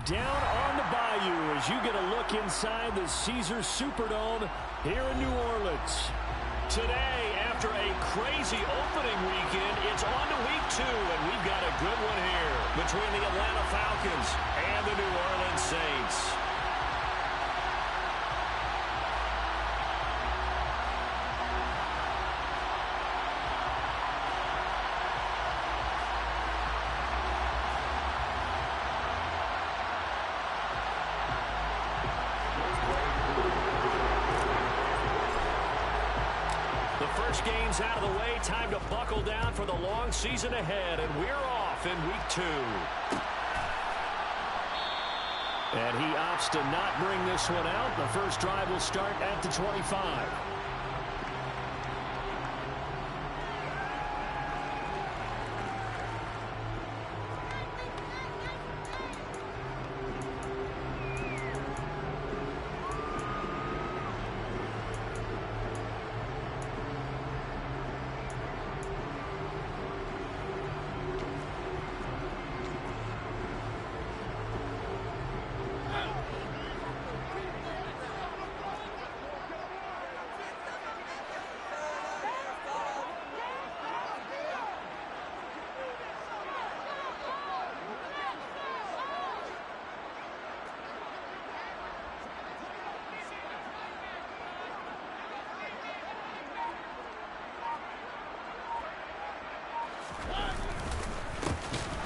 down on the Bayou as you get a look inside the Caesars Superdome here in New Orleans. Today, after a crazy opening weekend, it's on to week 2, and we've got a good one here between the Atlanta Falcons and the New Orleans Saints. First game's out of the way. Time to buckle down for the long season ahead, and we're off in week 2. And he opts to not bring this one out. The first drive will start at the 25.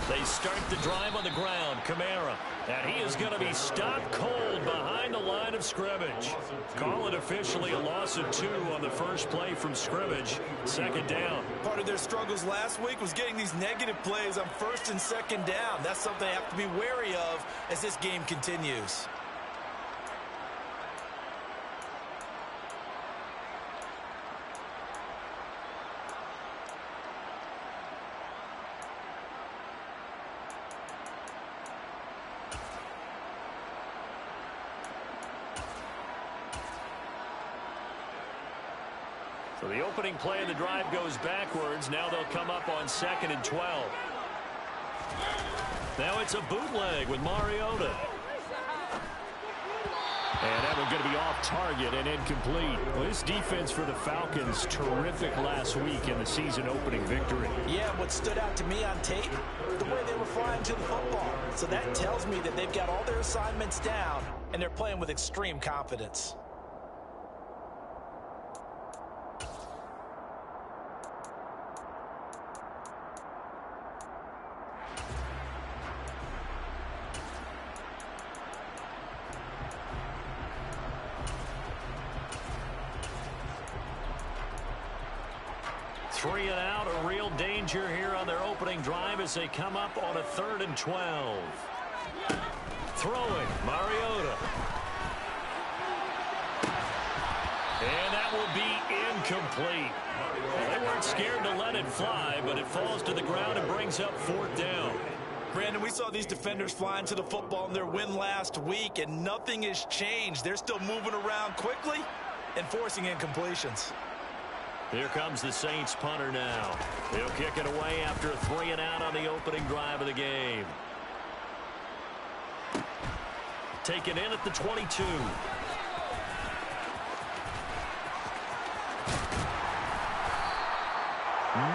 They start the drive on the ground. Kamara. And he is going to be stopped cold behind the line of scrimmage. Call it officially a loss of 2 on the first play from scrimmage. Second down. Part of their struggles last week was getting these negative plays on first and second down. That's something they have to be wary of as this game continues. So the opening play of the drive goes backwards. Now they'll come up on 2nd and 12. Now it's a bootleg with Mariota. And that one's going to be off target and incomplete. Well, this defense for the Falcons, terrific last week in the season opening victory. Yeah, what stood out to me on tape, the way they were flying to the football. So that tells me that they've got all their assignments down, and they're playing with extreme confidence. Three and out, a real danger here on their opening drive as they come up on a 3rd and 12. Throwing, Mariota. And that will be incomplete. Well, they weren't scared to let it fly, but it falls to the ground and brings up 4th down. Brandon, we saw these defenders flying to the football in their win last week, and nothing has changed. They're still moving around quickly and forcing incompletions. Here comes the Saints punter now. He'll kick it away after a 3 and out on the opening drive of the game. Taken in at the 22.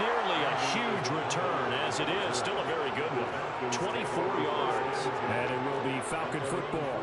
Nearly a huge return, as it is still a very good one. 24 yards. And it will be Falcon football.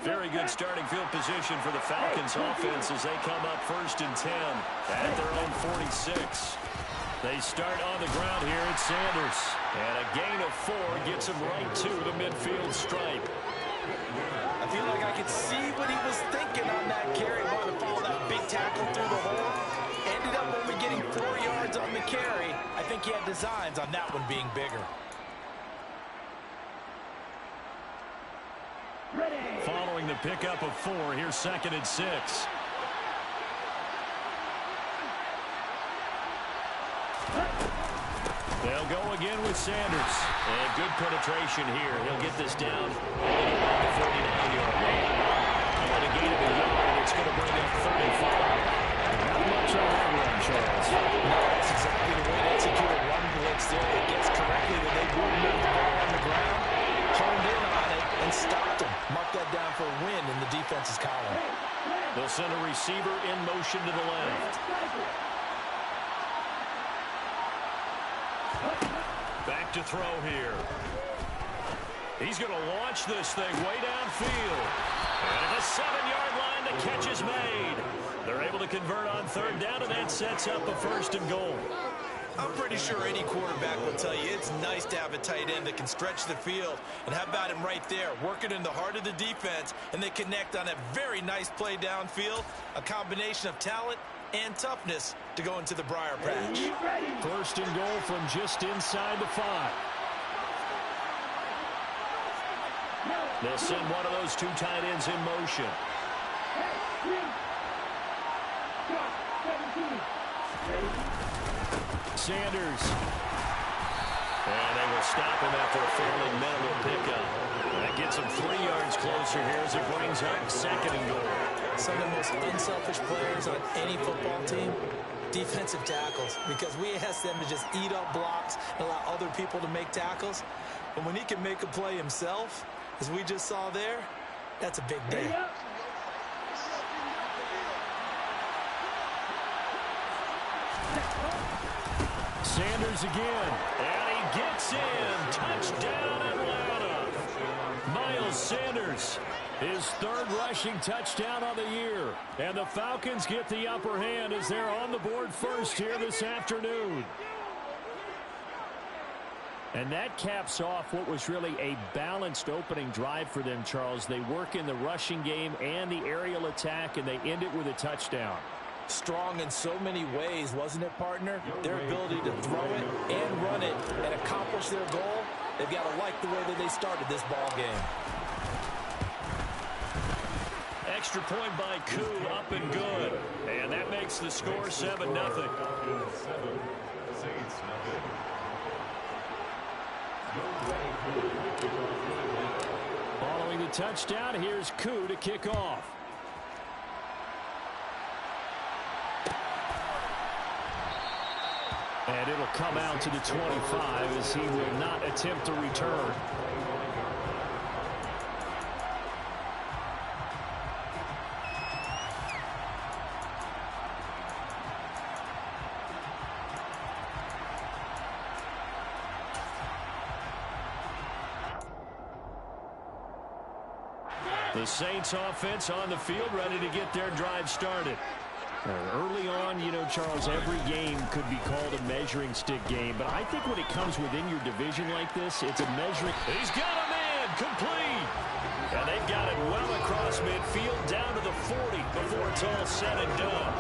Very good starting field position for the Falcons offense as they come up 1st and 10 at their own 46. They start on the ground here at Sanders. And a gain of 4 gets him right to the midfield stripe. I feel like I could see what he was thinking on that carry. Wanted to follow that big tackle through the hole. Ended up only getting 4 yards on the carry. I think he had designs on that one being bigger. Following the pickup of 4, here's 2nd and 6. They'll go again with Sanders. And good penetration here. He'll get this down at the 49-yard line. And a gain of a yard, and it's going to bring up 35. Not much on that run, Charles. No, that's exactly the way to execute a run blitz there. They guessed correctly that they would move the ball on the ground, honed in on it, and stopped them. Mark that down for a win in the defense's column. They'll send a receiver in motion to the left. Back to throw here. He's going to launch this thing way downfield. And at the 7-yard line, the catch is made. They're able to convert on third down, and that sets up a first and goal. I'm pretty sure any quarterback will tell you it's nice to have a tight end that can stretch the field. And how about him right there, working in the heart of the defense, and they connect on a very nice play downfield, a combination of talent and toughness to go into the briar patch. First and goal from just inside the 5. They'll send one of those two tight ends in motion. Sanders. And they will stop him after a fairly minimal pickup. That gets him 3 yards closer here as it brings up second and goal. Some of the most unselfish players on any football team, defensive tackles, because we ask them to just eat up blocks and allow other people to make tackles. But when he can make a play himself, as we just saw there, that's a big day. Sanders again, and he gets in. Touchdown, Atlanta. Miles Sanders, his third rushing touchdown on the year. And the Falcons get the upper hand as they're on the board first here this afternoon. And that caps off what was really a balanced opening drive for them, Charles. They work in the rushing game and the aerial attack, and they end it with a touchdown. Strong in so many ways, wasn't it, partner? Their ability to throw it and run it and accomplish their goal, they've got to like the way that they started this ball game. Extra point by Koo, up and good. And that makes the score 7-0. Following the touchdown, here's Koo to kick off. And it'll come out to the 25 as he will not attempt to return. The Saints offense on the field, ready to get their drive started. Early on, you know, Charles, every game could be called a measuring stick game, but I think when it comes within your division like this, it's a measuring. He's got a man, complete. And they've got it well across midfield, down to the 40 before it's all said and done.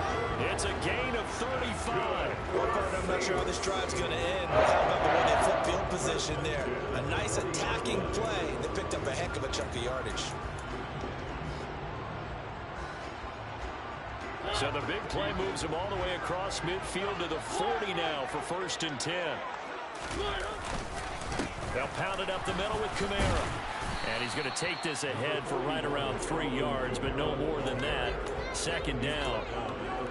It's a gain of 35. Well, I'm not sure how this drive's going to end. How about the way they flip field position there? A nice attacking play that picked up a heck of a chunk of yardage. So the big play moves him all the way across midfield to the 40 now for first and 10. They'll pound it up the middle with Kamara. And he's going to take this ahead for right around 3 yards, but no more than that. Second down.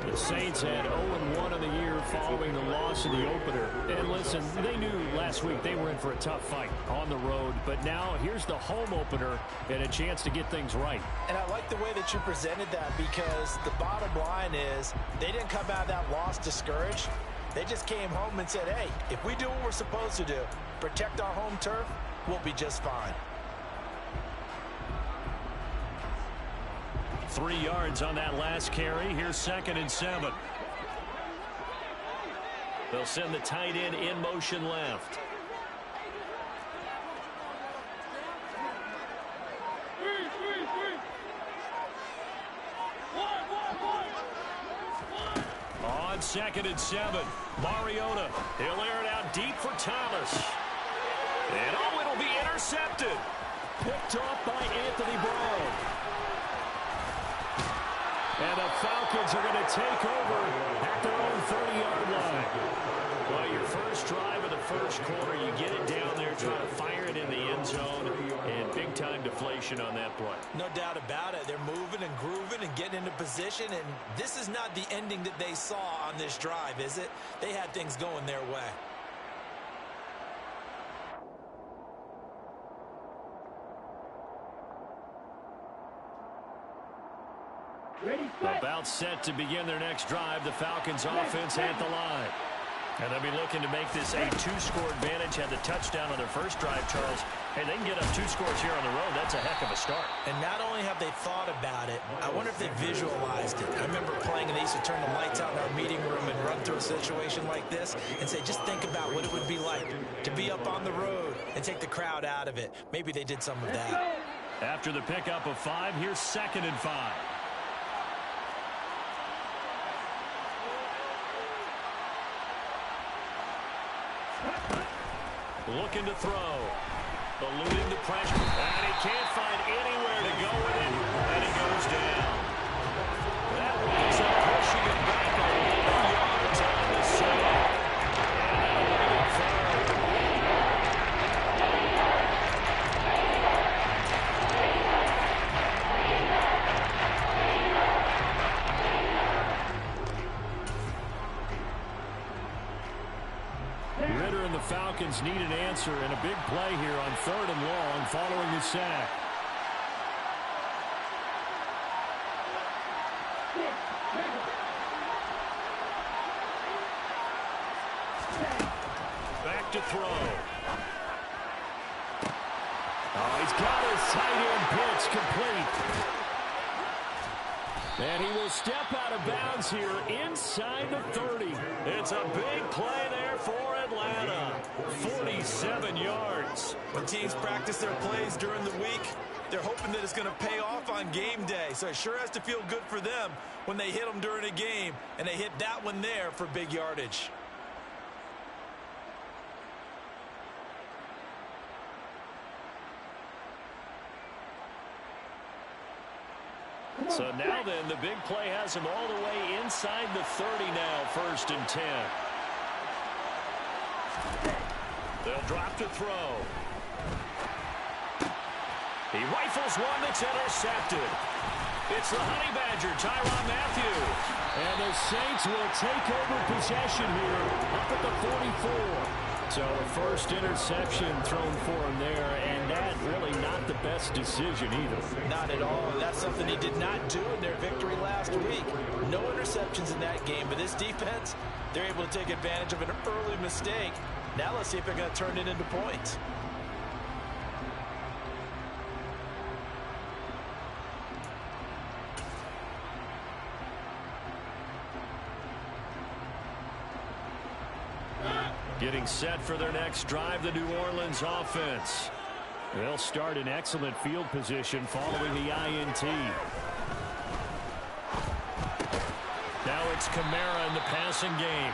The Saints had 0-1 in the year following the loss of the opener. And listen, they knew last week they were in for a tough fight on the road. But now here's the home opener and a chance to get things right. And I like the way that you presented that, because the bottom line is they didn't come out of that loss discouraged. They just came home and said, hey, if we do what we're supposed to do, protect our home turf, we'll be just fine. 3 yards on that last carry. Here's second and 7. They'll send the tight end in motion left. On second and 7, Mariota. He'll air it out deep for Thomas. And oh, it'll be intercepted. Picked off by Anthony Brown. And the Falcons are going to take over at their own 30-yard line. Well, your first drive of the first quarter, you get it down there, try to fire it in the end zone, and big-time deflation on that play. No doubt about it. They're moving and grooving and getting into position, and this is not the ending that they saw on this drive, is it? They had things going their way. About set to begin their next drive, the Falcons offense at the line. And they'll be looking to make this a two-score advantage. Had the touchdown on their first drive, Charles. Hey, they can get up 2 scores here on the road. That's a heck of a start. And not only have they thought about it, I wonder if they visualized it. I remember playing, and they used to turn the lights out in our meeting room and run through a situation like this and say, just think about what it would be like to be up on the road and take the crowd out of it. Maybe they did some of that. After the pickup of 5, here's 2nd and 5. Looking to throw. Eluding the pressure. And he can't find anywhere to go with it. And he goes down. That winds up pushing it back a lot of yards on the side. And that'll bring it third. Ritter and the Falcons need an answer, and a big play here on 3rd and long following the sack. Back to throw. Oh, he's got his tight end pitch complete. And he will step out of bounds here inside the 30. It's a big play there for Atlanta. 47 yards. When teams practice their plays during the week, they're hoping that it's going to pay off on game day. So it sure has to feel good for them when they hit them during a game, and they hit that one there for big yardage. So now then, the big play has him all the way inside the 30 now, 1st and 10. They'll drop to throw. He rifles one that's intercepted. It's the Honey Badger, Tyrann Mathieu. And the Saints will take over possession here up at the 44. So a first interception thrown for him there, and that really not the best decision either. Not at all. That's something he did not do in their victory last week. No interceptions in that game, but this defense, they're able to take advantage of an early mistake. Now let's see if they're going to turn it into points. Getting set for their next drive, the New Orleans offense. They'll start in excellent field position following the INT. Now it's Kamara in the passing game.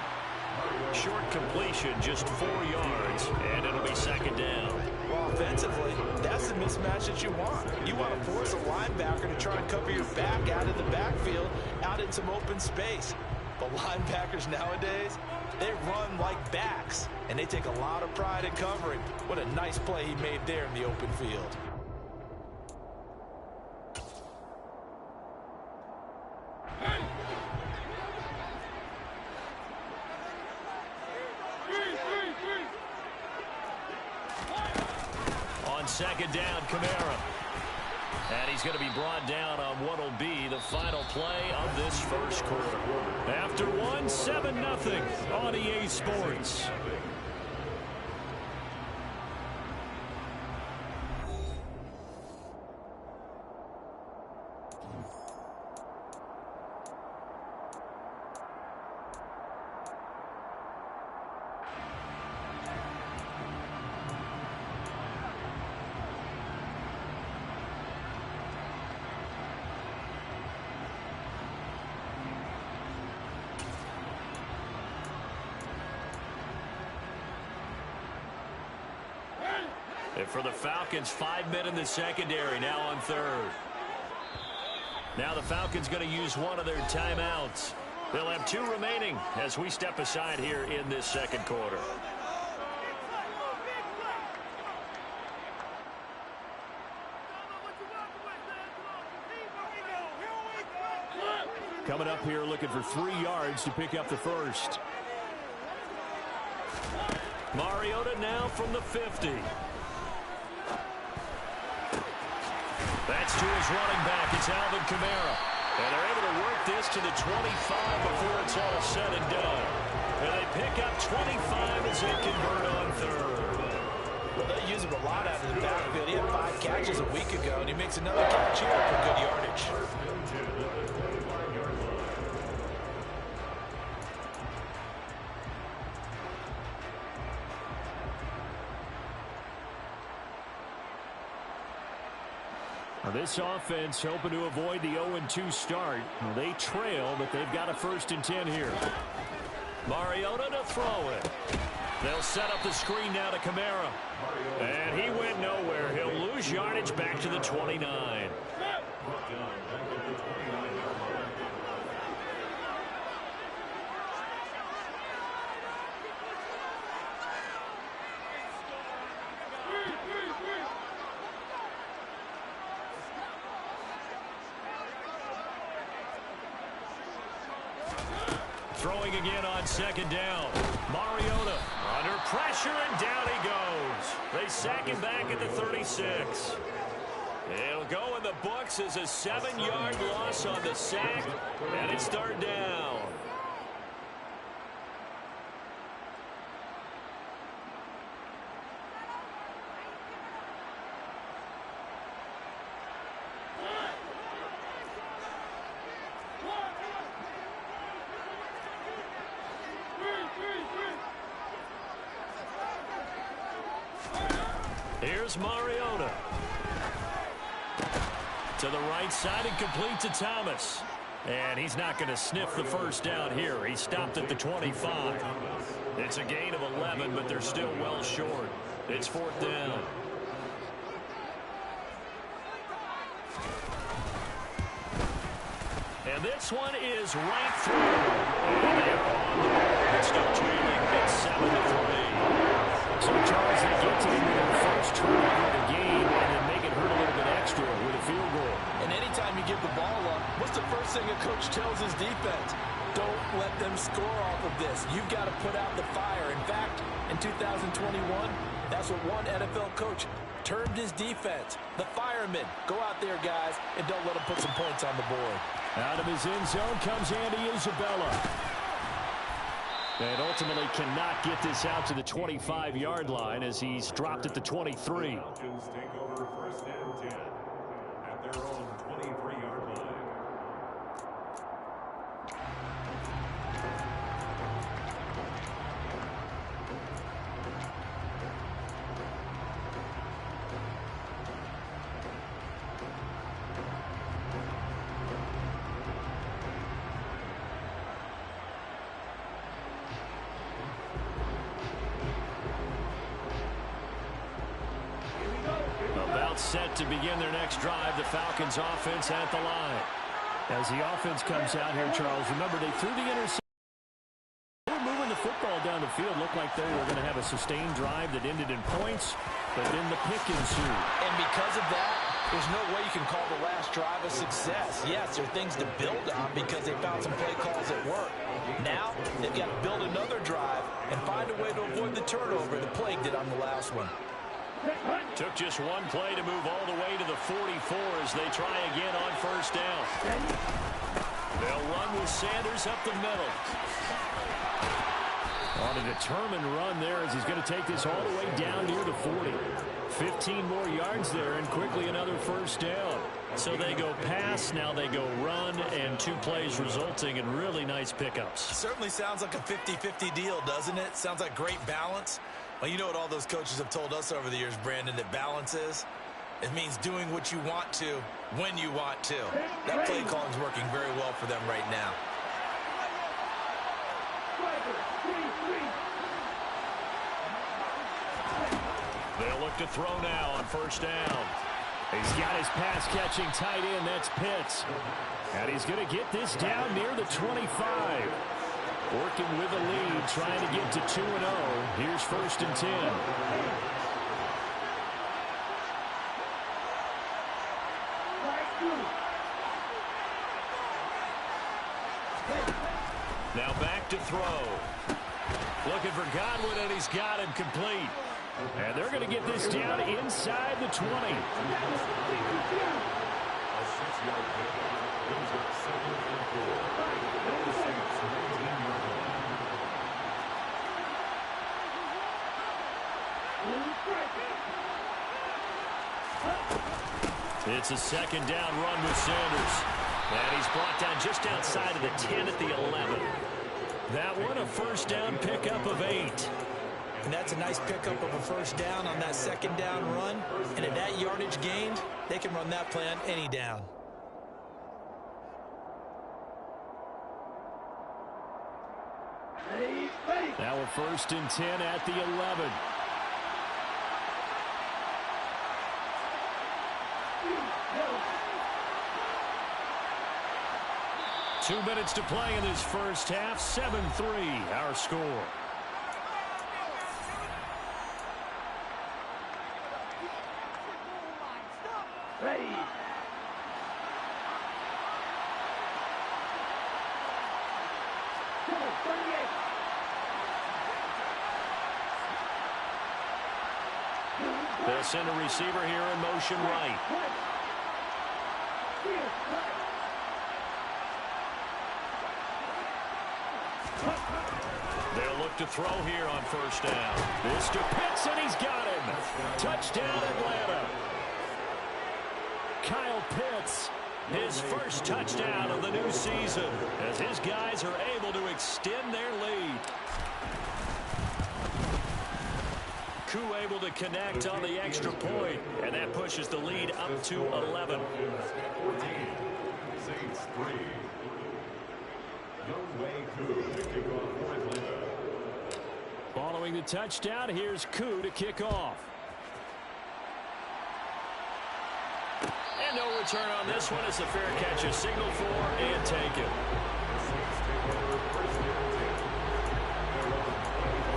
Short completion, just 4 yards, and it'll be 2nd down. Well, offensively, that's the mismatch that you want. You want to force a linebacker to try and cover your back out of the backfield, out in some open space. But linebackers nowadays, they run like backs, and they take a lot of pride in covering. What a nice play he made there in the open field. On 2nd down, Kamara. And he's going to be brought down on what will be the final play of this first quarter. After 1, 7-0 on EA Sports. And for the Falcons, 5 men in the secondary now on 3rd. Now the Falcons going to use one of their timeouts. They'll have 2 remaining as we step aside here in this second quarter. Coming up here looking for 3 yards to pick up the first. Mariota now from the 50. That's to his running back. It's Alvin Kamara. And they're able to work this to the 25 before it's all said and done. And they pick up 25 as they convert on third. Well, they use him a lot out of the backfield. He had 5 catches a week ago, and he makes another catch here for good yardage. This offense hoping to avoid the 0-2 start. They trail, but they've got a 1st and 10 here. Mariota to throw it. They'll set up the screen now to Kamara. And he went nowhere. He'll lose yardage back to the 29. Throwing again on 2nd down. Mariota under pressure, and down he goes. They sack him back at the 36. It'll go in the books as a 7-yard loss on the sack, and it's 3rd down. Here's Mariota. To the right side and complete to Thomas. And he's not going to sniff the 1st down here. He stopped at the 25. It's a gain of 11, but they're still well short. It's 4th down. And this one is right through. And they are on the board. It's still trailing at 7-3. So, Charles, they get to their first turnover of the game and then make it hurt a little bit extra with a field goal. And anytime you give the ball up, what's the first thing a coach tells his defense? Don't let them score off of this. You've got to put out the fire. In fact, in 2021, that's what one NFL coach termed his defense. The firemen. Go out there, guys, and don't let them put some points on the board. Out of his end zone comes Andy Isabella. And ultimately cannot get this out to the 25-yard line as he's dropped at the 23. Falcons take over 1st and 10 at their own 23-yard line. Set to begin their next drive. The Falcons offense at the line. As the offense comes out here, Charles, remember they threw the interception. They were moving the football down the field. Looked like they were going to have a sustained drive that ended in points, but then the pick ensued. And because of that, there's no way you can call the last drive a success. Yes, there are things to build on because they found some play calls that work. Now, they've got to build another drive and find a way to avoid the turnover the plague did on the last one. Took just one play to move all the way to the 44 as they try again on 1st down. They'll run with Sanders up the middle. On a determined run there as he's going to take this all the way down near the 40. 15 more yards there and quickly another 1st down. So they go pass, now they go run, and 2 plays resulting in really nice pickups. Certainly sounds like a 50-50 deal, doesn't it? Sounds like great balance. Well, you know what all those coaches have told us over the years, Brandon, that balance is? It means doing what you want to when you want to. That play calling is working very well for them right now. They'll look to throw now on 1st down. He's got his pass-catching tight end. That's Pitts. And he's going to get this down near the 25. Working with the lead, trying to get to 2-0. Here's 1st and 10. Now back to throw. Looking for Godwin, and he's got him complete. And they're going to get this down inside the 20. A 6-yard pickup. Brings up 2nd and 4. The Saints 19-yard line. It's a 2nd down run with Sanders. And he's brought down just outside of the 10 at the 11. That one a 1st down pickup of 8. And that's a nice pickup of a 1st down on that 2nd down run. And at that yardage gained, they can run that play on any down. Now a 1st and 10 at the 11. Two minutes to play in this first half. 7-3 our score. They'll send a receiver here in motion right. They'll look to throw here on 1st down. This to Pitts, and he's got him. Touchdown, Atlanta. Kyle Pitts, his 1st touchdown of the new season, as his guys are able to extend their lead. Koo able to connect on the extra point, and that pushes the lead up to 11. Saints 3. Youngway Koo to kick off for Atlanta. Following the touchdown, here's Koo to kick off. And no return on this one. It's a fair catch, a signal for, and take it. The Saints take over 1st and 10. Their own 25-yard line.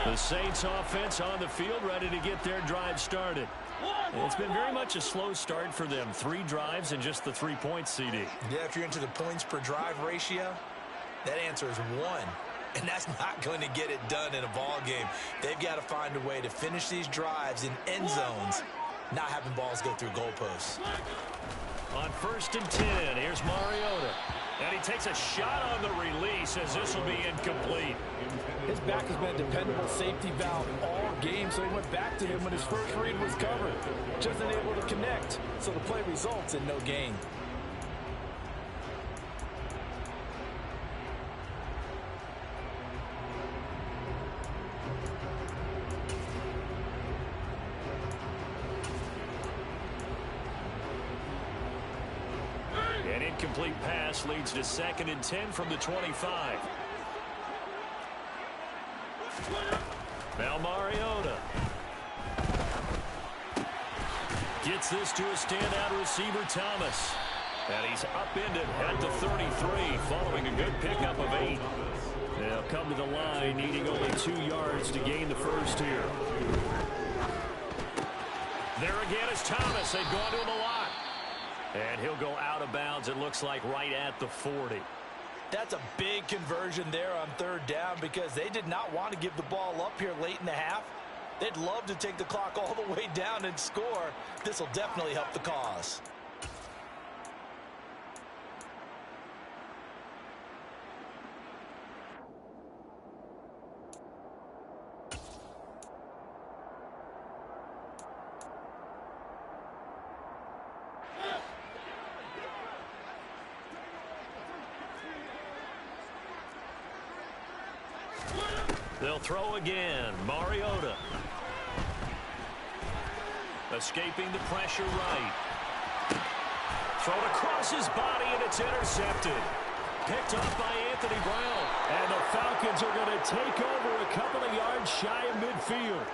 The Saints offense on the field, ready to get their drive started. And it's been very much a slow start for them. 3 drives and just the 3 points, CD. Yeah, if you're into the points per drive ratio, that answer is 1. And that's not going to get it done in a ball game. They've got to find a way to finish these drives in end zones, not having balls go through goalposts. On 1st and 10, here's Mariota. And he takes a shot on the release, as this will be incomplete. His back has been a dependable safety valve all game, so he went back to him when his first read was covered. Just unable to connect, so the play results in no gain. An incomplete pass leads to 2nd and 10 from the 25. Now Mariota gets this to a standout receiver, Thomas. And he's upended at the 33, following a good pickup of 8. They'll come to the line, needing only 2 yards to gain the first here. There again is Thomas. They've gone to him a lot. And he'll go out of bounds, it looks like, right at the 40. That's a big conversion there on 3rd down, because they did not want to give the ball up here late in the half. They'd love to take the clock all the way down and score. This will definitely help the cause. They'll throw again. Mariota. Escaping the pressure right. Thrown across his body, and it's intercepted. Picked up by Anthony Brown. And the Falcons are going to take over a couple of yards shy of midfield.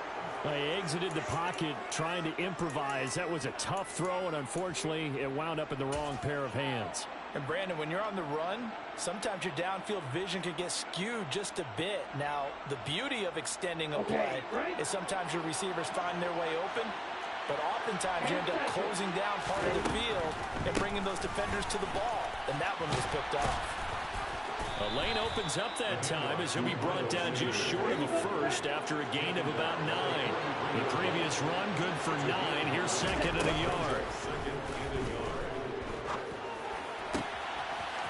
They exited the pocket trying to improvise. That was a tough throw, and unfortunately, it wound up in the wrong pair of hands. And Brandon, when you're on the run, sometimes your downfield vision can get skewed just a bit. Now, the beauty of extending a play is sometimes your receivers find their way open, but oftentimes you end up closing down part of the field and bringing those defenders to the ball. And that one was picked off. A lane opens up that time as he'll be brought down just short of a first after a gain of about 9. The previous run, good for 9. Here's second and a yard.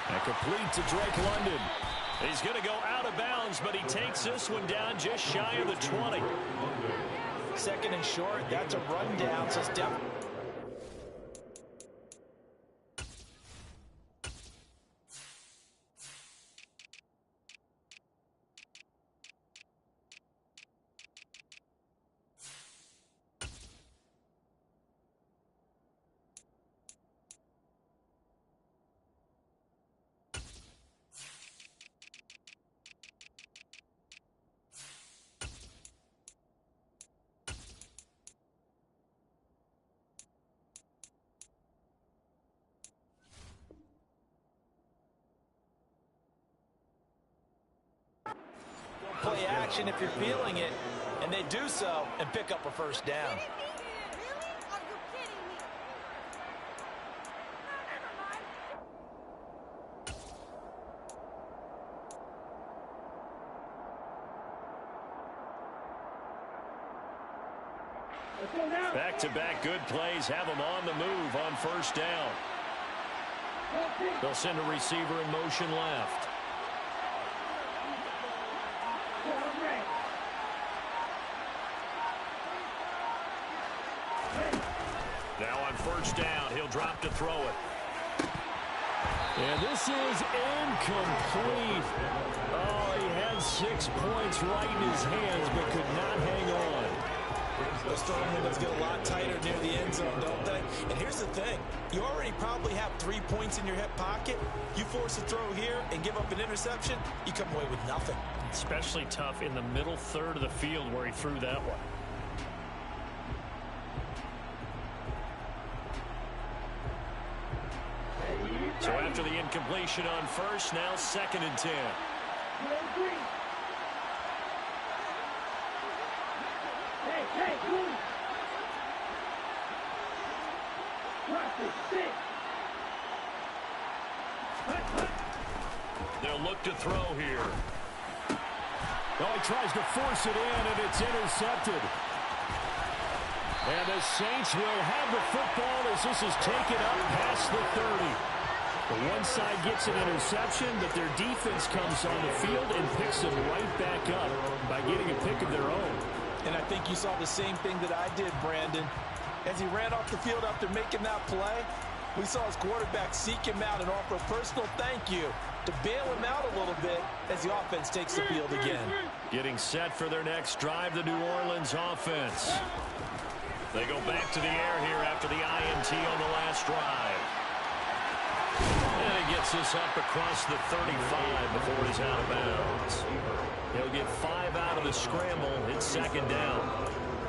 And complete to Drake London. He's going to go out of bounds, but he takes this one down just shy of the 20. Second and short, that's a rundown, so step. Play action if you're feeling it, and they do so and pick up a first down. Back-to-back good plays have them on the move on first down. They'll send a receiver in motion left. Now on first down, he'll drop to throw it. And this is incomplete. Oh, he had 6 points right in his hands, but could not hang on. Those throwing windows get a lot tighter near the end zone, don't they? And here's the thing. You already probably have 3 points in your hip pocket. You force a throw here and give up an interception, you come away with nothing. Especially tough in the middle third of the field where he threw that one. So after the incompletion on first, now second and 10. They'll look to throw here. Oh, he tries to force it in, and it's intercepted. And the Saints will have the football as this is taken up past the 30. The one side gets an interception, but their defense comes on the field and picks them right back up by getting a pick of their own. And I think you saw the same thing that I did, Brandon. As he ran off the field after making that play, we saw his quarterback seek him out and offer a personal thank you to bail him out a little bit as the offense takes the field again. Getting set for their next drive, the New Orleans offense. They go back to the air here after the INT on the last drive. And he gets this up across the 35 before he's out of bounds. He'll get 5 out of the scramble. It's second down.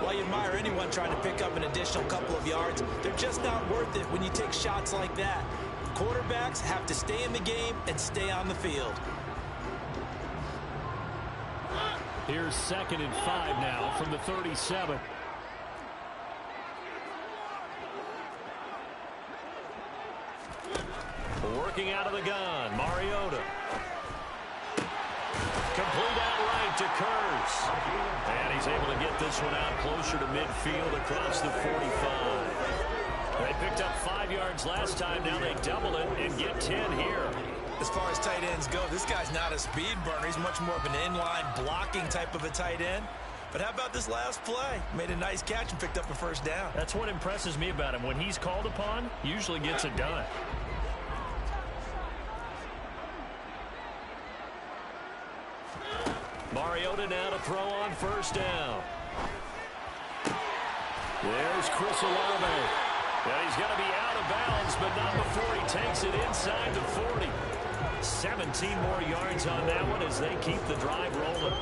Well, you admire anyone trying to pick up an additional couple of yards. They're just not worth it when you take shots like that. Quarterbacks have to stay in the game and stay on the field. Here's second and 5 now from the 37. Working out of the gun, Mariota. Complete outright to Kurz. And he's able to get this one out closer to midfield across the 45. They picked up 5 yards last time. Now they double it and get 10 here. As far as tight ends go, this guy's not a speed burner. He's much more of an inline blocking type of a tight end. But how about this last play? Made a nice catch and picked up a first down. That's what impresses me about him. When he's called upon, usually gets it done. Mariota now to throw on first down. There's Chris Olave. And he's going to be out of bounds, but not before he takes it inside the 40. 17 more yards on that one as they keep the drive rolling.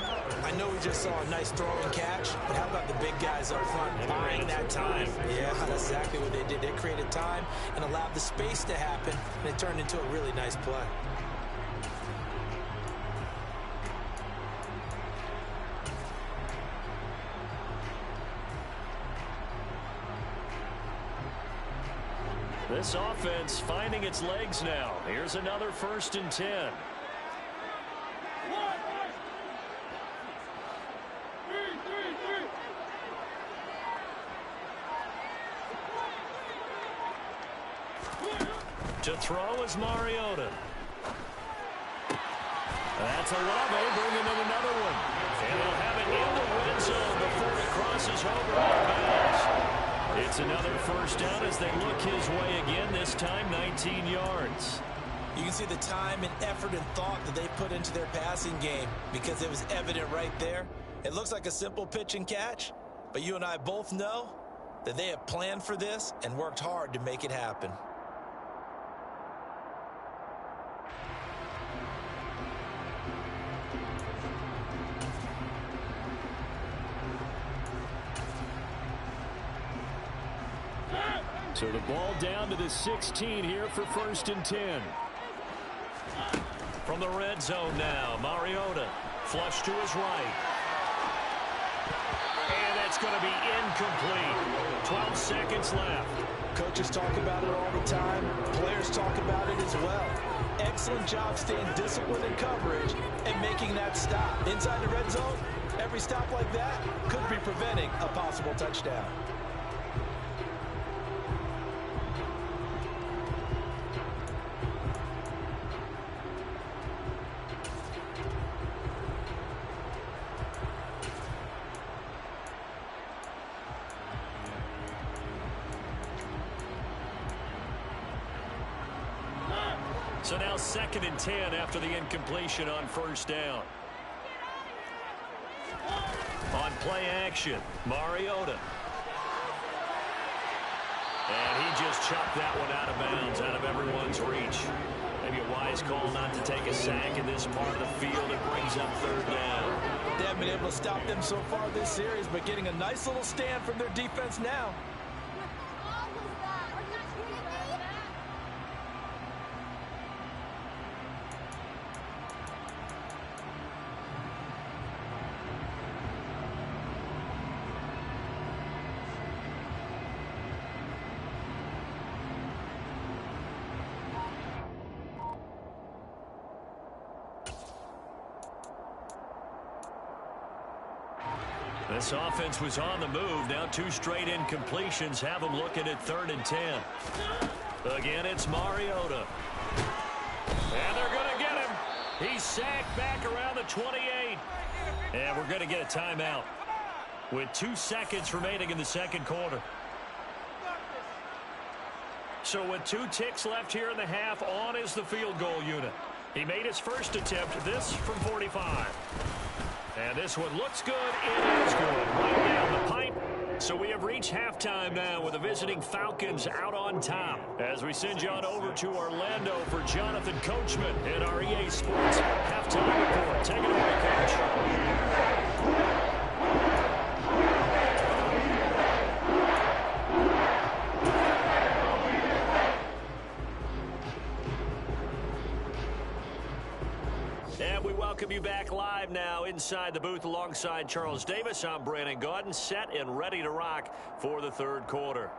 I know we just saw a nice throw and catch, but how about the big guys up front buying that time? Yeah, that's exactly what they did. They created time and allowed the space to happen, and it turned into a really nice play. This offense finding its legs now. Here's another 1st and 10. To throw is Mariota. That's Olave bringing in another one. And they'll have it in the red zone before it crosses over out of bounds. It's another 1st down as they look his way again, this time 19 yards. You can see the time and effort and thought that they put into their passing game because it was evident right there. It looks like a simple pitch and catch, but you and I both know that they have planned for this and worked hard to make it happen. So the ball down to the 16 here for 1st and 10. From the red zone now, Mariota flush to his right. And that's going to be incomplete. 12 seconds left. Coaches talk about it all the time. Players talk about it as well. Excellent job staying disciplined in coverage and making that stop. Inside the red zone, every stop like that could be preventing a possible touchdown. So now 2nd and 10 after the incompletion on 1st down. On play action, Mariota. And he just chopped that one out of bounds, out of everyone's reach. Maybe a wise call not to take a sack in this part of the field. It brings up 3rd down. They haven't been able to stop them so far this series, but getting a nice little stand from their defense now. This offense was on the move. Now 2 straight incompletions have them looking at 3rd and 10. Again, it's Mariota. And they're going to get him. He's sacked back around the 28. And we're going to get a timeout with 2 seconds remaining in the 2nd quarter. So with 2 ticks left here in the half, on is the field goal unit. He made his first attempt, this from 45. And this one looks good. It is good. Right down the pipe. So we have reached halftime now with the visiting Falcons out on top. As we send you on over to Orlando for Jonathan Coachman in our EA Sports halftime report. Take it away, Coach. And we welcome you back live now inside the booth alongside Charles Davis. I'm Brandon Gaudin, set and ready to rock for the 3rd quarter.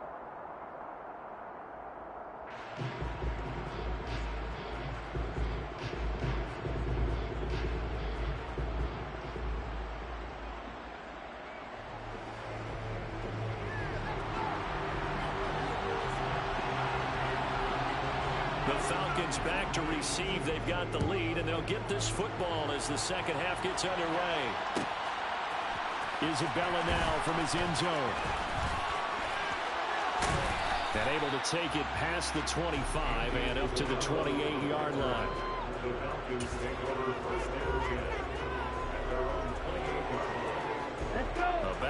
The Falcons back to receive. They've got the lead, and they'll get this football as the 2nd half gets underway. Isabella now from his end zone. And able to take it past the 25 and up to the 28-yard line. The Falcons take over 1st and 10 at their own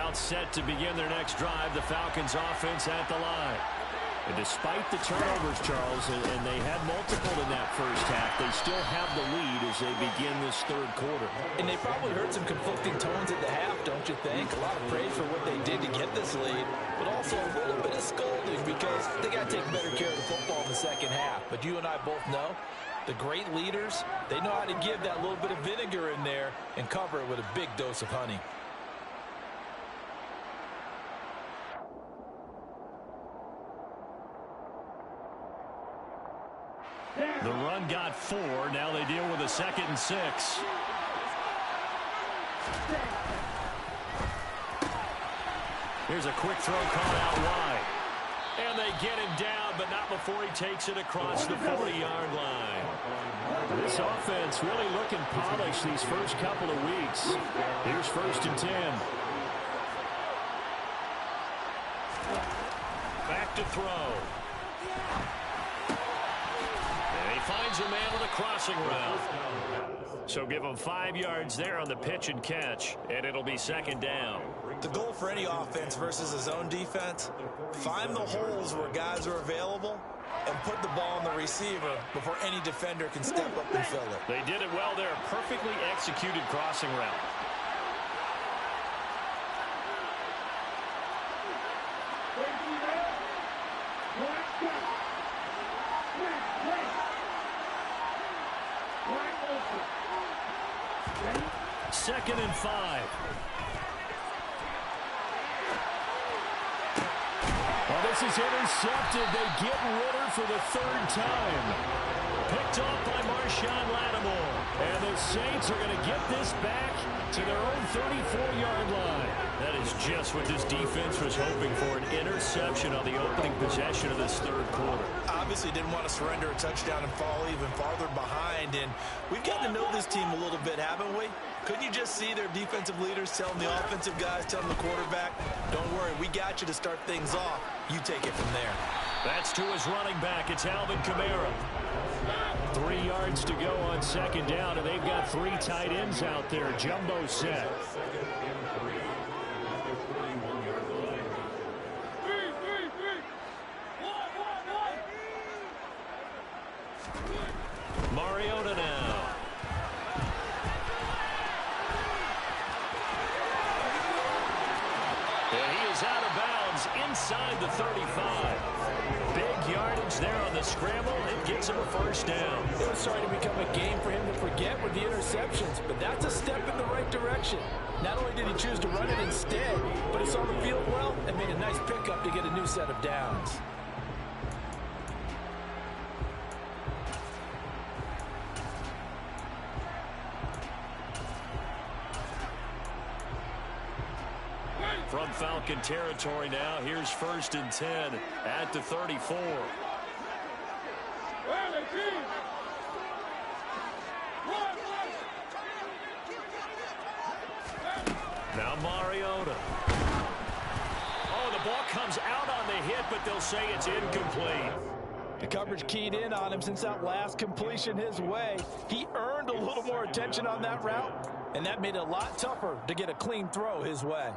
about set to begin their next drive. The Falcons offense at the line. And despite the turnovers, Charles, and they had multiple in that first half, they still have the lead as they begin this third quarter. And they probably heard some conflicting tones at the half, don't you think? A lot of praise for what they did to get this lead, but also a little bit of scolding because they got to take better care of the football in the second half. But you and I both know the great leaders, they know how to give that little bit of vinegar in there and cover it with a big dose of honey. The run got 4. Now they deal with a 2nd and 6. Here's a quick throw caught out wide. And they get him down, but not before he takes it across the 40-yard line. This offense really looking polished these first couple of weeks. Here's 1st and 10. Back to throw. Finds a man with a crossing route. So give him 5 yards there on the pitch and catch, and it'll be 2nd down. The goal for any offense versus a zone defense, find the holes where guys are available and put the ball on the receiver before any defender can step up and fill it. They did it well there. Perfectly executed crossing route. Second and 5. Well, this is intercepted. They get Ritter for the 3rd time. Picked off by Marshawn Lattimore. And the Saints are going to get this back to their own 34-yard line. That is just what this defense was hoping for, an interception on the opening possession of this third quarter. Obviously didn't want to surrender a touchdown and fall even farther behind, and we've gotten to know this team a little bit, haven't we? Couldn't you just see their defensive leaders telling the offensive guys, telling the quarterback, don't worry, we got you to start things off. You take it from there. That's to his running back. It's Alvin Kamara. 3 yards to go on 2nd down, and they've got 3 tight ends out there. Jumbo set. Mariota now. And he is out of bounds inside the 35. Big yardage there on the scramble. It gets him a 1st down. It was starting to become a game for him to forget with the interceptions, but that's a step in the right direction. Not only did he choose to run it instead, but he saw the field well and made a nice pickup to get a new set of downs. From Falcon territory now, here's 1st and 10 at the 34. Now Mariota. Oh, the ball comes out on the hit, but they'll say it's incomplete. The coverage keyed in on him since that last completion his way. He earned a little more attention on that route, and that made it a lot tougher to get a clean throw his way.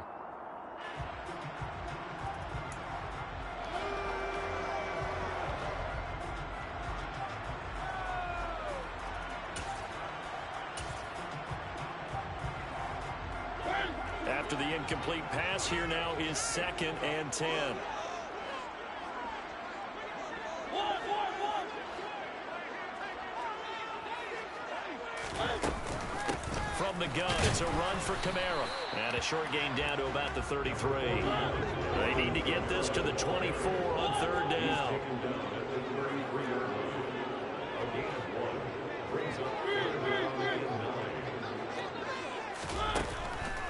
After the incomplete pass, here now is 2nd and 10. From the gun, it's a run for Kamara. And a short gain down to about the 33. They need to get this to the 24 on 3rd down.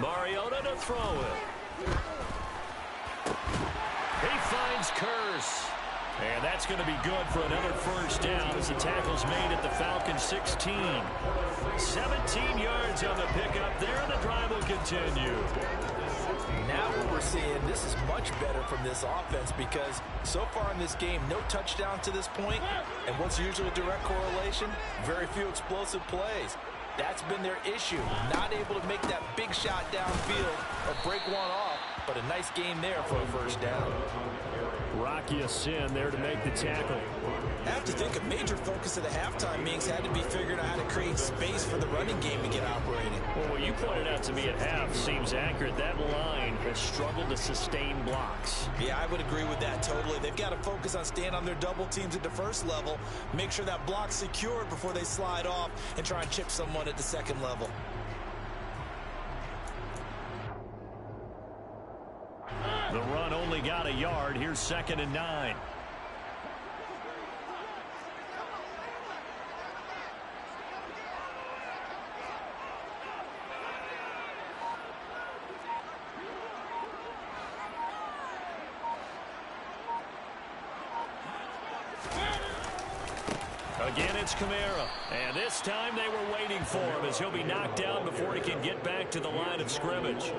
Mariota to throw it. He finds Curse. And that's going to be good for another 1st down as the tackle's made at the Falcons 16. 17 yards on the pickup there, and the drive will continue. Now what we're seeing, this is much better from this offense because so far in this game, no touchdown to this point. And what's usually a direct correlation? Very few explosive plays. That's been their issue, not able to make that big shot downfield or break one off but a nice gain there for a first down. Rocky Sin there to make the tackle. I have to think a major focus of the halftime meetings had to be figuring out how to create space for the running game to get operating. Well, what you pointed out to me at half seems accurate. That line has struggled to sustain blocks. Yeah, I would agree with that totally. They've got to focus on staying on their double teams at the first level, make sure that block's secured before they slide off, and try and chip someone at the second level. The run only got a yard. Here's 2nd and 9. Again, it's Kamara. And this time they were waiting for him as he'll be knocked down before he can get back to the line of scrimmage.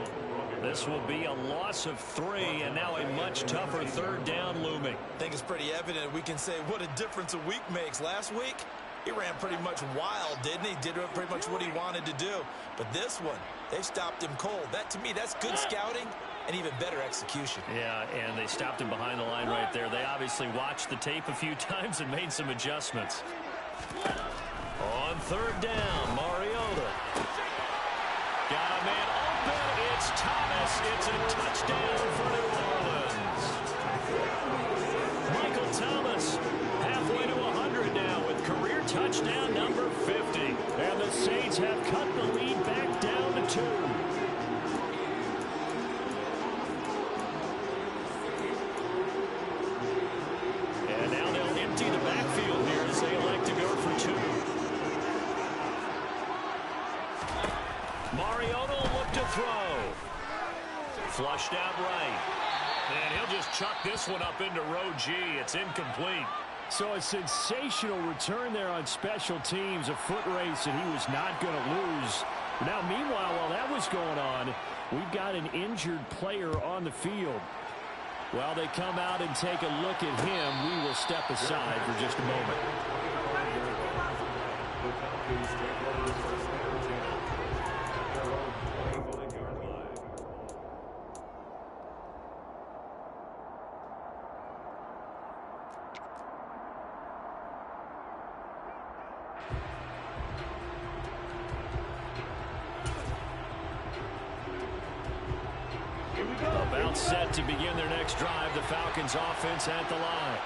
This will be a loss of 3, and now a much tougher 3rd down looming. I think it's pretty evident. We can say what a difference a week makes. Last week, he ran pretty much wild, didn't he? Did pretty much what he wanted to do. But this one, they stopped him cold. That, to me, that's good scouting and even better execution. Yeah, and they stopped him behind the line right there. They obviously watched the tape a few times and made some adjustments. On 3rd down, Mariota. Got a man open. It's Thomas. It's a touchdown for New Orleans. Michael Thomas halfway to 100 now with career touchdown number 50. And the Saints have cut the lead back down to 2. And now they'll empty the backfield here as they elect to go for 2. Mariota will look to throw. Flushed out right. And he'll just chuck this one up into row G. It's incomplete. So a sensational return there on special teams. A foot race that he was not going to lose. Now, meanwhile, while that was going on, we've got an injured player on the field. While they come out and take a look at him, we will step aside for just a moment. About set to begin their next drive. The Falcons offense at the line.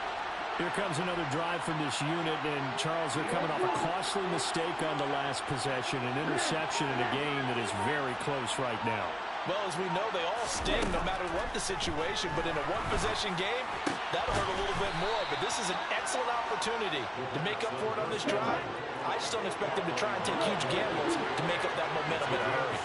Here comes another drive from this unit, and Charles, they're coming off a costly mistake on the last possession, an interception in a game that is very close right now. Well, as we know, they all sting no matter what the situation, but in a one-possession game, that'll hurt a little bit more. But this is an excellent opportunity to make up for it on this drive. I just don't expect them to try and take huge gambles to make up that momentum in a hurry.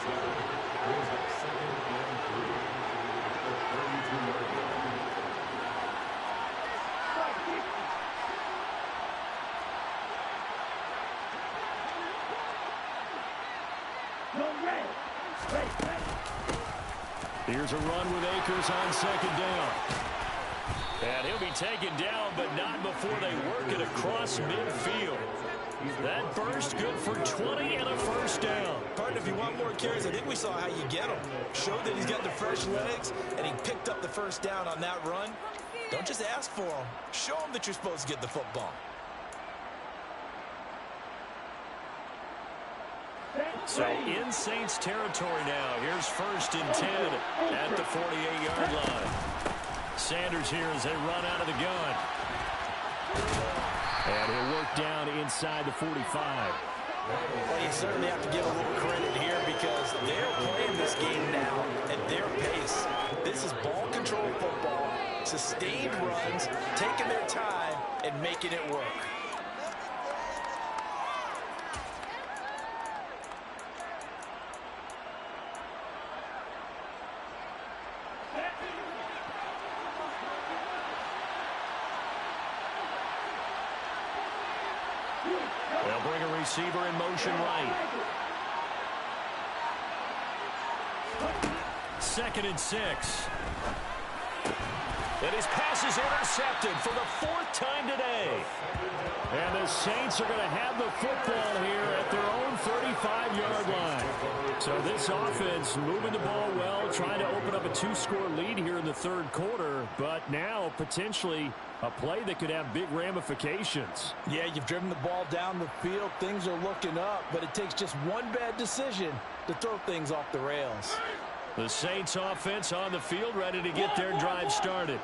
Here's a run with Akers on 2nd down. And he'll be taken down, but not before they work it across midfield. That burst good for 20 and a first down. Partner, if you want more carries, I think we saw how you get them. Showed that he's got the fresh legs, and he picked up the first down on that run. Don't just ask for them. Show them that you're supposed to get the football. So in Saints territory now. Here's 1st and 10 at the 48-yard line. Sanders here as they run out of the gun. And he'll work down inside the 45. Well, you certainly have to give a little credit here because they're playing this game now at their pace. This is ball control football, sustained runs, taking their time, and making it work. They'll bring a receiver in motion right. 2nd and 6. And his pass is intercepted for the 4th time today. And the Saints are going to have the football here at their own 35-yard line. So this offense moving the ball well, trying to open up a 2-score lead here in the 3rd quarter, but now potentially a play that could have big ramifications. Yeah, you've driven the ball down the field. Things are looking up, but it takes just one bad decision to throw things off the rails. The Saints offense on the field, ready to get their drive started.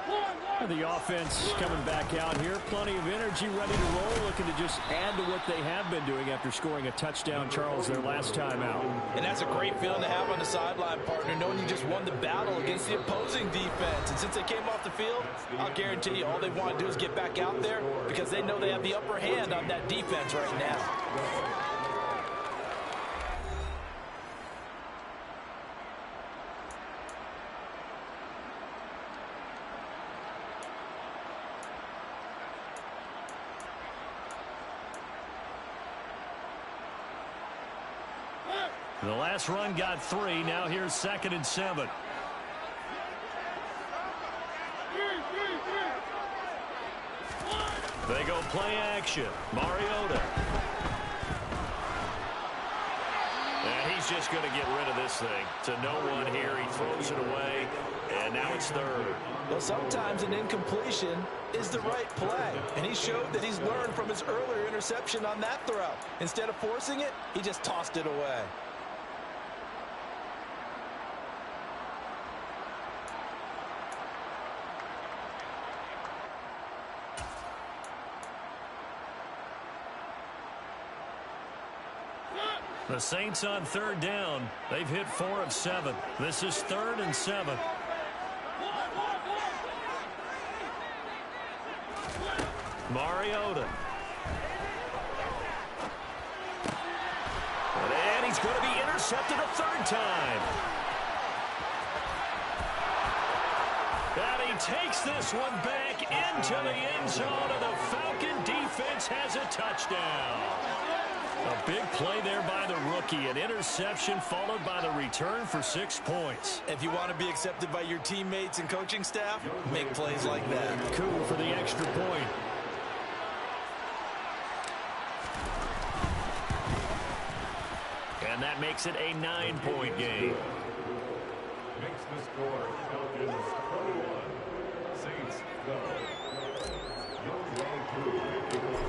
The offense coming back out here. Plenty of energy, ready to roll, looking to just add to what they have been doing after scoring a touchdown, Charles, their last time out. And that's a great feeling to have on the sideline, partner, knowing you just won the battle against the opposing defense. And since they came off the field, I'll guarantee you all they want to do is get back out there because they know they have the upper hand on that defense right now. The last run got 3. Now here's 2nd and 7. They go play action. Mariota. And he's just going to get rid of this thing to no one here. He throws it away, and now it's 3rd. Well, sometimes an incompletion is the right play, and he showed that he's learned from his earlier interception on that throw. Instead of forcing it, he just tossed it away. The Saints on 3rd down. They've hit 4 of 7. This is 3rd and 7. Mariota. And he's going to be intercepted a 3rd time. And he takes this one back into the end zone, and the Falcon defense has a touchdown. A big play there by the rookie. An interception followed by the return for 6 points. If you want to be accepted by your teammates and coaching staff, make plays like that. Coup for the extra point. And that makes it a 9-point game. Makes the score Falcons 21, Saints 12.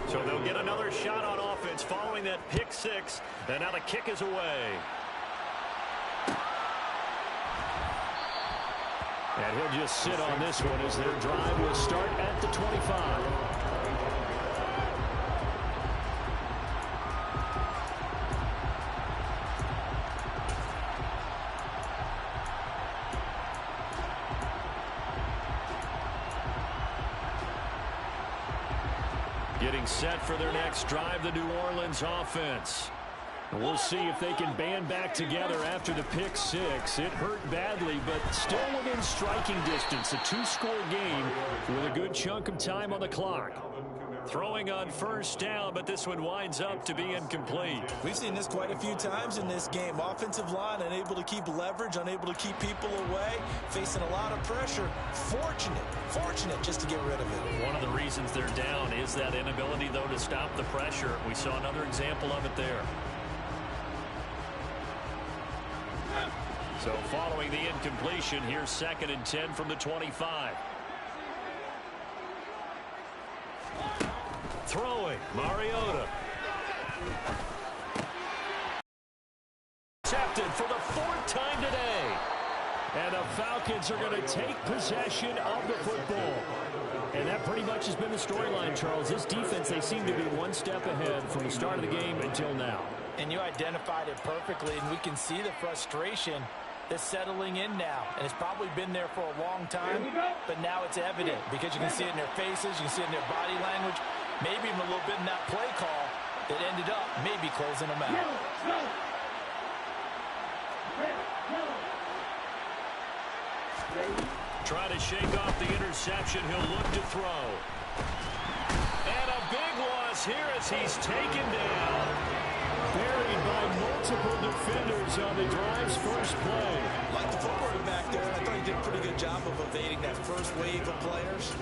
So they'll get another shot on offense following that pick 6. And now the kick is away. And he'll just sit on this one as their drive will start at the 25. Getting set for their next drive, the New Orleans offense. And we'll see if they can band back together after the pick 6. It hurt badly, but still within striking distance. A 2-score game with a good chunk of time on the clock. Throwing on 1st down, but this one winds up to be incomplete. We've seen this quite a few times in this game. Offensive line unable to keep leverage, unable to keep people away, facing a lot of pressure. Fortunate just to get rid of it. One of the reasons they're down is that inability, though, to stop the pressure. We saw another example of it there. So following the incompletion, here's 2nd and 10 from the 25. Throwing, Mariota. Intercepted for the 4th time today. And the Falcons are going to take possession of the football. And that pretty much has been the storyline, Charles. This defense, they seem to be one step ahead from the start of the game until now. And you identified it perfectly, and we can see the frustration that's settling in now. And it's probably been there for a long time, but now it's evident because you can see it in their faces, you can see it in their body language, maybe even a little bit in that play call that ended up maybe closing them out. Try to shake off the interception. He'll look to throw. And a big loss here as he's taken down. Buried by multiple defenders on the drive's first play. Like the footwork back there, I thought he did a pretty good job of evading that first wave of players.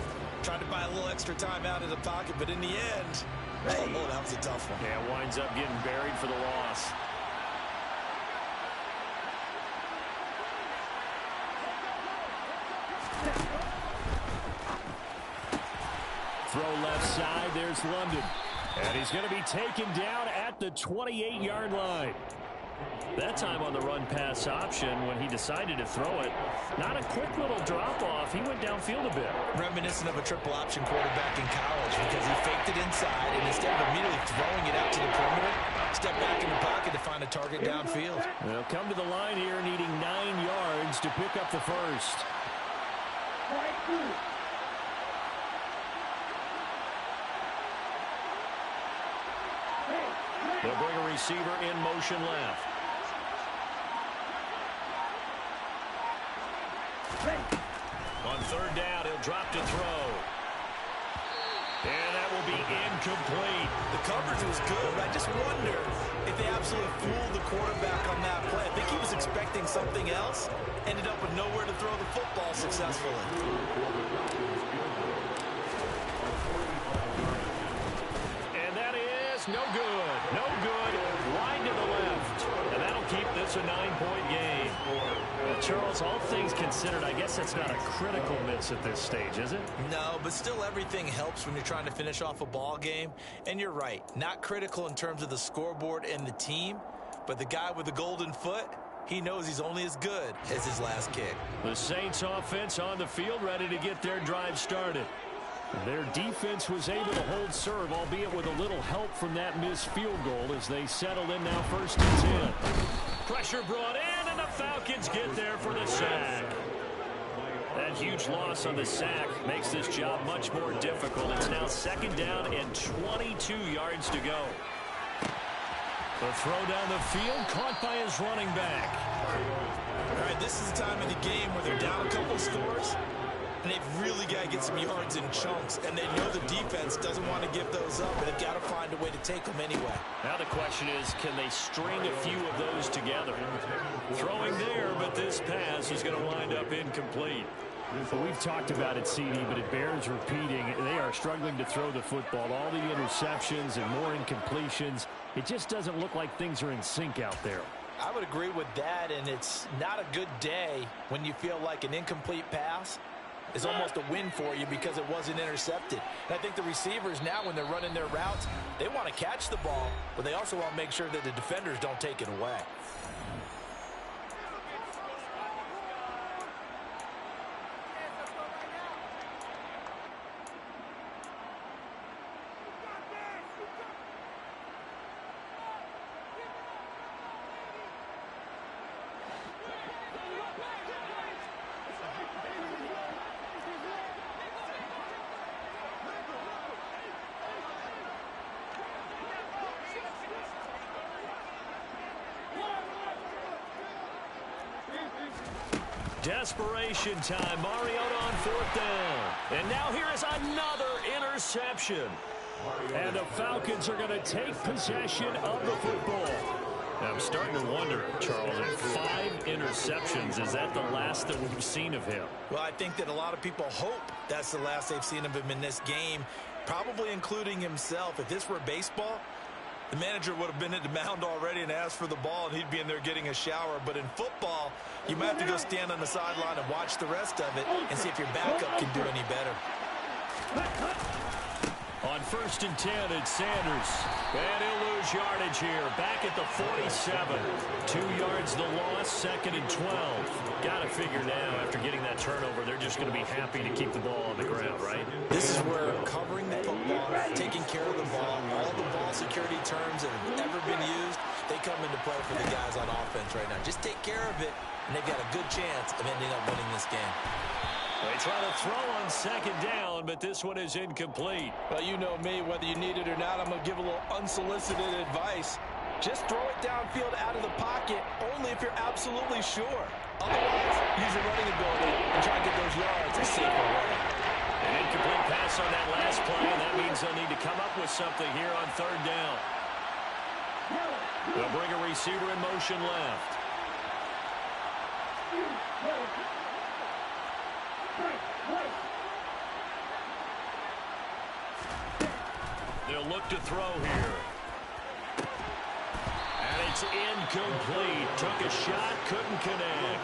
Tried to buy a little extra time out of the pocket, but in the end, oh, that was a tough one. Yeah, winds up getting buried for the loss. Throw left side. There's London. And he's going to be taken down at the 28-yard line. That time on the run-pass option when he decided to throw it. Not a quick little drop-off. He went downfield a bit. Reminiscent of a triple option quarterback in college because he faked it inside, and instead of immediately throwing it out to the perimeter, stepped back in the pocket to find a target downfield. They'll come to the line here needing 9 yards to pick up the first. They'll bring a receiver in motion left. On third down, he'll drop to throw. And that will be incomplete. The coverage was good, but I just wonder if they absolutely fooled the quarterback on that play. I think he was expecting something else. Ended up with nowhere to throw the football successfully. And that is no good. No good. Wide to the left. And that'll keep this a 9-point game. Charles, all things considered, I guess it's not a critical miss at this stage, is it? No, but still everything helps when you're trying to finish off a ball game. And you're right, not critical in terms of the scoreboard and the team, but the guy with the golden foot, he knows he's only as good as his last kick. The Saints offense on the field, ready to get their drive started. Their defense was able to hold serve, albeit with a little help from that missed field goal as they settle in now 1st and 10. Pressure brought in, and the Falcons get there for the sack. That huge loss on the sack makes this job much more difficult. It's now 2nd down and 22 yards to go. The throw down the field, caught by his running back. All right, this is the time of the game where they're down a couple scores, and they've really got to get some yards in chunks, and they know the defense doesn't want to give those up, but they've got to find a way to take them anyway. Now the question is, can they string a few of those together? Throwing there, but this pass is going to wind up incomplete. Well, we've talked about it, CD, but it bears repeating. They are struggling to throw the football. All the interceptions and more incompletions. It just doesn't look like things are in sync out there. I would agree with that, and it's not a good day when you feel like an incomplete pass is almost a win for you because it wasn't intercepted. And I think the receivers now, when they're running their routes, they want to catch the ball, but they also want to make sure that the defenders don't take it away. Desperation time. Mariota on 4th down. And now here is another interception. And the Falcons are going to take possession of the football. Now, I'm starting to wonder, Charles, if 5 interceptions, is that the last that we've seen of him? Well, I think that a lot of people hope that's the last they've seen of him in this game, probably including himself. If this were baseball, the manager would have been at the mound already and asked for the ball, and he'd be in there getting a shower. But in football, you might have to go stand on the sideline and watch the rest of it and see if your backup can do any better. On 1st and 10, it's Sanders. And he'll lose yardage here. Back at the 47. 2 yards the loss, 2nd and 12. Got to figure now, after getting that turnover, they're just going to be happy to keep the ball on the ground, right? This is where covering the football, taking care of the ball, all the ball security terms that have ever been used, they come into play for the guys on offense right now. Just take care of it, and they've got a good chance of ending up winning this game. They try to throw on 2nd down, but this one is incomplete. Well, you know me, whether you need it or not, I'm going to give a little unsolicited advice. Just throw it downfield out of the pocket, only if you're absolutely sure. Otherwise, use your running ability and try to get those yards a safer way. An incomplete pass on that last play, and that means they'll need to come up with something here on 3rd down. They'll bring a receiver in motion left. He'll look to throw here. And it's incomplete. Took a shot, couldn't connect.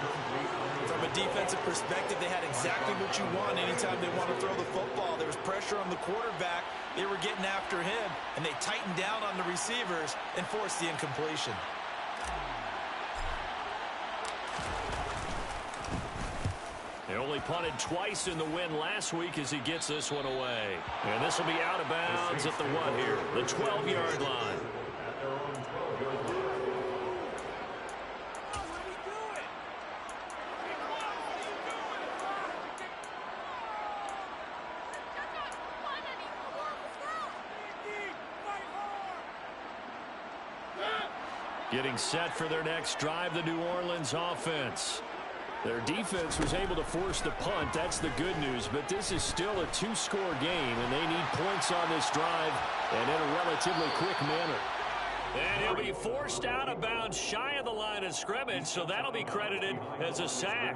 From a defensive perspective, they had exactly what you want anytime they want to throw the football. There was pressure on the quarterback. They were getting after him, and they tightened down on the receivers and forced the incompletion. He only punted twice in the win last week as he gets this one away. And this will be out of bounds at the what here? The 12-yard line. Getting set for their next drive, the New Orleans offense. Their defense was able to force the punt. That's the good news. But this is still a two-score game, and they need points on this drive and in a relatively quick manner. And he'll be forced out of bounds shy of the line of scrimmage, so that'll be credited as a sack.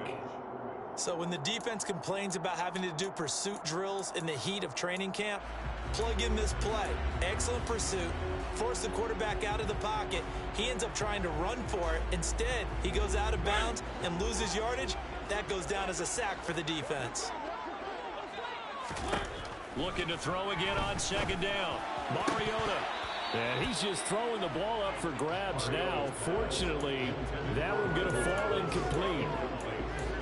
So when the defense complains about having to do pursuit drills in the heat of training camp, plug in this play. Excellent pursuit. Force the quarterback out of the pocket. He ends up trying to run for it. Instead, he goes out of bounds and loses yardage. That goes down as a sack for the defense. Looking to throw again on second down. Mariota. And he's just throwing the ball up for grabs now. Fortunately, that one going to fall incomplete.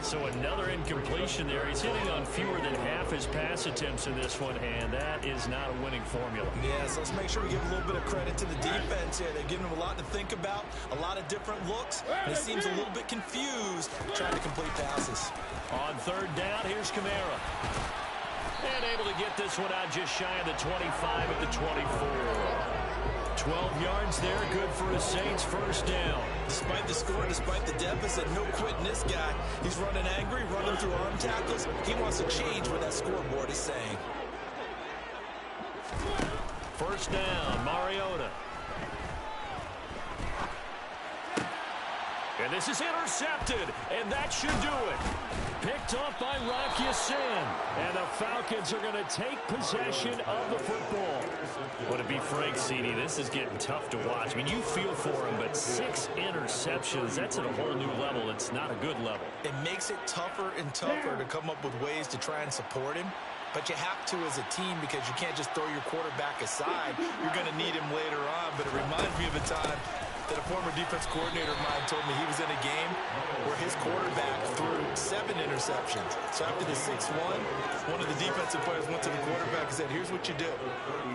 So another incompletion there. He's hitting on fewer than half his pass attempts in this one, and that is not a winning formula. Yeah, so let's make sure we give a little bit of credit to the defense here. They're giving him a lot to think about, a lot of different looks, and he seems a little bit confused trying to complete passes. On third down, here's Kamara. And able to get this one out just shy of the 25 at the 24. 12 yards there, good for a Saints first down. Despite the score, despite the deficit, no quitting this guy. He's running angry, running through arm tackles. He wants to change what that scoreboard is saying. First down, Mariota. And this is intercepted, and that should do it. Picked off by Rock Ya-Sin. And the Falcons are going to take possession of the football. But to be frank, CD, this is getting tough to watch. I mean, you feel for him, but 6 interceptions, that's at a whole new level. It's not a good level. It makes it tougher and tougher to come up with ways to try and support him. But you have to as a team because you can't just throw your quarterback aside. You're going to need him later on. But it reminds me of a time that a former defense coordinator of mine told me he was in a game where his quarterback threw 7 interceptions. So after the 6-1, one of the defensive players went to the quarterback and said, here's what you do.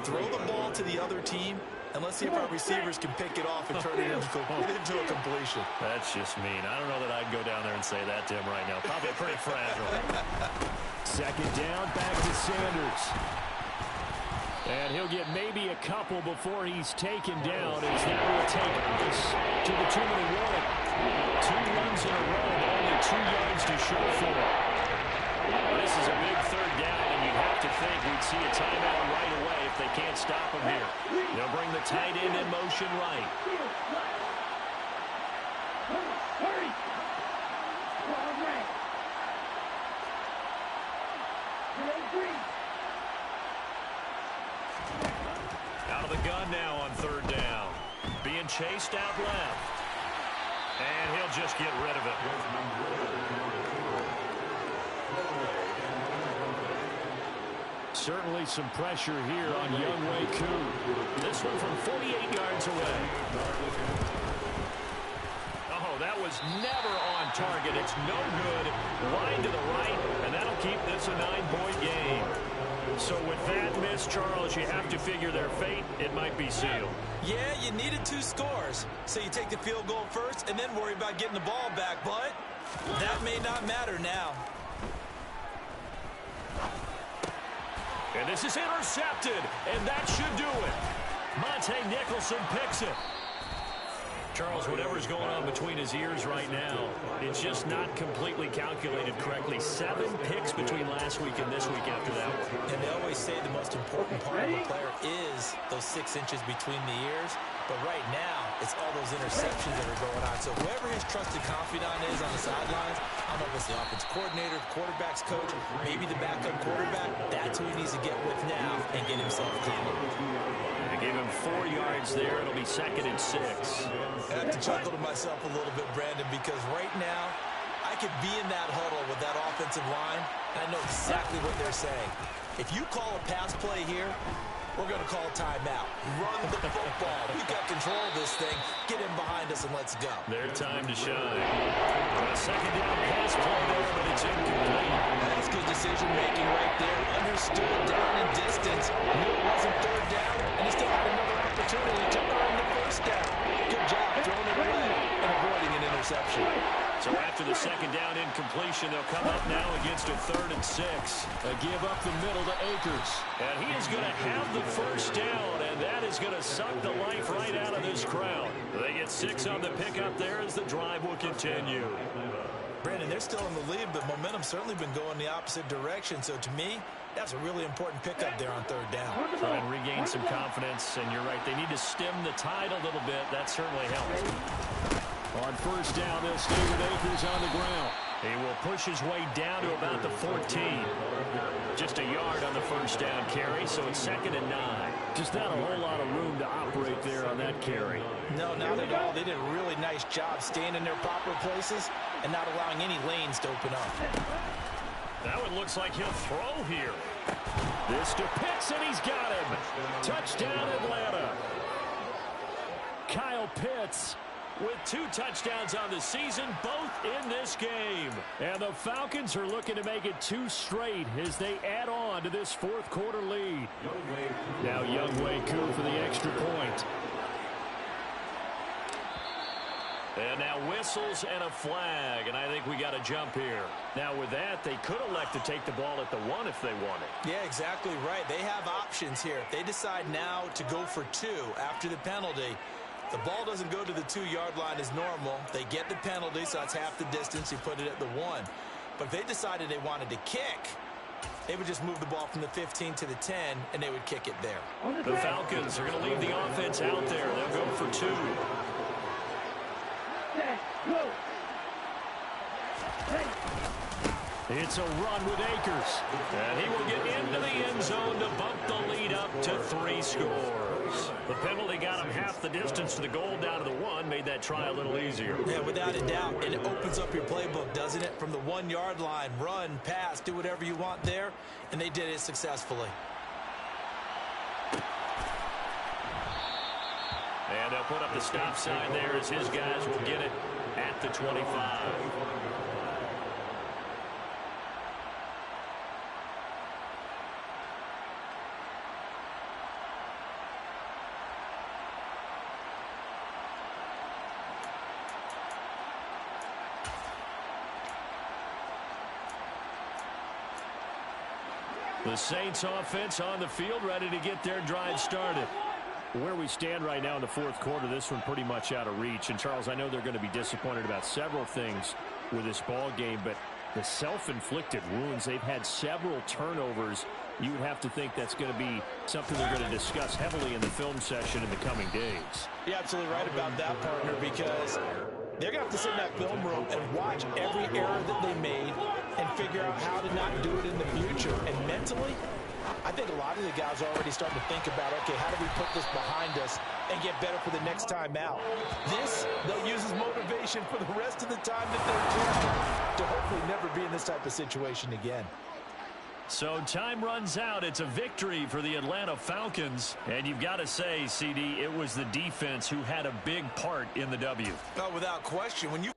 Throw the ball to the other team, and let's see if our receivers can pick it off and turn it into a completion. That's just mean. I don't know that I'd go down there and say that to him right now. Probably pretty fragile. Second down, back to Sanders. And he'll get maybe a couple before he's taken down as that will take us to the 2-minute warning. 2 runs in a row, only 2 yards to show for it. This is a big third down, and you'd have to think we'd see a timeout right away if they can't stop him here. They'll bring the tight end in motion right. Out of the gun now on third down. Being chased out left. And he'll just get rid of it. Certainly some pressure here on Younghoe Koo. This one from 48 yards away. Oh, that was never on target. It's no good. Line to the right, and that'll keep this a 9-point game. So with that miss, Charles, you have to figure their fate. It might be sealed. Yeah, you needed 2 scores. So you take the field goal first and then worry about getting the ball back. But that may not matter now. And this is intercepted, and that should do it. Monte Nicholson picks it. Charles, whatever's going on between his ears right now, it's just not completely calculated correctly. 7 picks between last week and this week after that one. And they always say the most important part of a player is those 6 inches between the ears. But right now, it's all those interceptions that are going on. So whoever his trusted confidant is on the sidelines, I don't know if it's The offense coordinator, quarterback's coach, maybe the backup quarterback. That's who he needs to get with now and get himself calm. They gave him 4 yards there. It'll be 2nd and 6. I have to chuckle to myself a little bit, Brandon, because right now I could be in that huddle with that offensive line, and I know exactly what they're saying. If you call a pass play here, we're going to call a timeout. Run the football. We've got control of this thing. Get in behind us and let's go. Their time to shine. A 2nd down pass play there, but it's incomplete. That's good decision-making right there. Understood down in distance. Knew it wasn't 3rd down, and he still had another opportunity to earn the 1st down. Good job throwing it away and avoiding an interception. So after the 2nd down incompletion, they'll come up now against a 3rd and 6. They give up the middle to Akers. And he is going to have the 1st down, and that is going to suck the life right out of this crowd. They get 6 on the pickup there as the drive will continue. Brandon, they're still in the lead, but momentum's certainly been going the opposite direction. So to me, that's a really important pickup there on 3rd down. Try and regain some confidence, and you're right. They need to stem the tide a little bit. That certainly helps. On 1st down, they'll stay with Akers on the ground. He will push his way down to about the 14. Just a yard on the 1st down carry, so it's 2nd and 9. Just not a whole lot of room to operate there on that carry. No, not at all. They did a really nice job staying in their proper places and not allowing any lanes to open up. That one looks like he'll throw here. This to Pitts, and he's got him. Touchdown, Atlanta. Kyle Pitts with 2 touchdowns on the season, both in this game. And the Falcons are looking to make it 2 straight as they add on to this 4th quarter lead. Now Younghoe Koo for the extra point. And now whistles and a flag, and I think we got a jump here. Now with that, they could elect to take the ball at the 1 if they wanted. Yeah, exactly right. They have options here. If they decide now to go for 2 after the penalty, the ball doesn't go to the 2-yard line as normal. They get the penalty, so that's half the distance. You put it at the 1. But if they decided they wanted to kick, they would just move the ball from the 15 to the 10, and they would kick it there. The Falcons are going to leave the offense out there. They'll go for 2. It's a run with Akers. And he will get into the end zone to bump the lead up to 3 scores. The penalty got him half the distance to the goal down to the 1, made that try a little easier. Yeah, without a doubt. And it opens up your playbook, doesn't it? From the 1-yard line, run, pass, do whatever you want there. And they did it successfully. And they'll put up the stop sign there as his guys will get it at the 25. The Saints offense on the field, ready to get their drive started. Where we stand right now in the 4th quarter, this one pretty much out of reach. And, Charles, I know they're going to be disappointed about several things with this ball game, but the self-inflicted wounds, they've had several turnovers. You would have to think that's going to be something they're going to discuss heavily in the film session in the coming days. You're absolutely right about that, partner, because they're going to have to sit in that film room and watch every error that they made and figure out how to not do it in the future. And mentally, I think a lot of the guys are already starting to think about, okay, how do we put this behind us and get better for the next time out? This, they'll use as motivation for the rest of the time that they're playing to hopefully never be in this type of situation again. So time runs out. It's a victory for the Atlanta Falcons. And you've got to say, CD, it was the defense who had a big part in the W. Oh, without question. When you